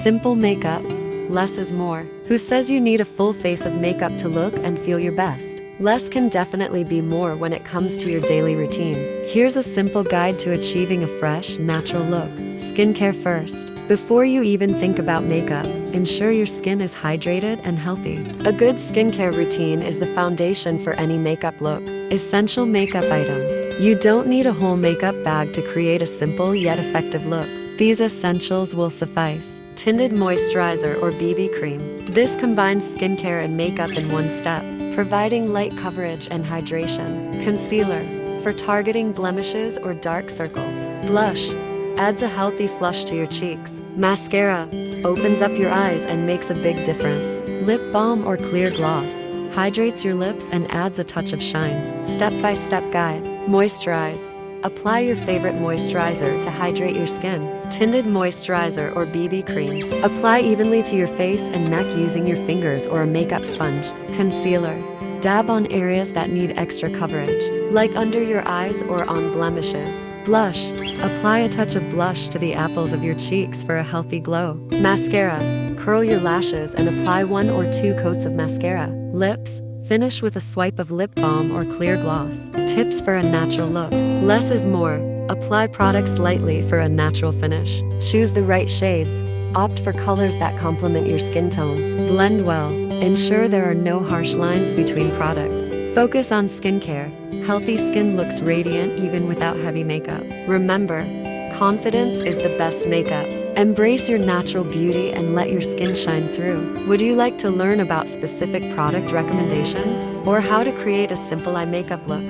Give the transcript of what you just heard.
Simple makeup. Less is more. Who says you need a full face of makeup to look and feel your best? Less can definitely be more when it comes to your daily routine. Here's a simple guide to achieving a fresh, natural look. Skincare first. Before you even think about makeup, ensure your skin is hydrated and healthy. A good skincare routine is the foundation for any makeup look. Essential makeup items. You don't need a whole makeup bag to create a simple yet effective look. These essentials will suffice. Tinted moisturizer or BB cream. This combines skincare and makeup in one step, providing light coverage and hydration. Concealer, for targeting blemishes or dark circles. Blush, adds a healthy flush to your cheeks. Mascara, opens up your eyes and makes a big difference. Lip balm or clear gloss, hydrates your lips and adds a touch of shine. Step-by-step guide. Moisturize. Apply your favorite moisturizer to hydrate your skin. Tinted moisturizer or BB cream. Apply evenly to your face and neck using your fingers or a makeup sponge. Concealer. Dab on areas that need extra coverage, like under your eyes or on blemishes. Blush. Apply a touch of blush to the apples of your cheeks for a healthy glow. Mascara. Curl your lashes and apply 1 or 2 coats of mascara. Lips. Finish with a swipe of lip balm or clear gloss. Tips for a natural look. Less is more. Apply products lightly for a natural finish. Choose the right shades. Opt for colors that complement your skin tone. Blend well. Ensure there are no harsh lines between products. Focus on skincare. Healthy skin looks radiant even without heavy makeup. Remember, confidence is the best makeup. Embrace your natural beauty and let your skin shine through. Would you like to learn about specific product recommendations or how to create a simple eye makeup look?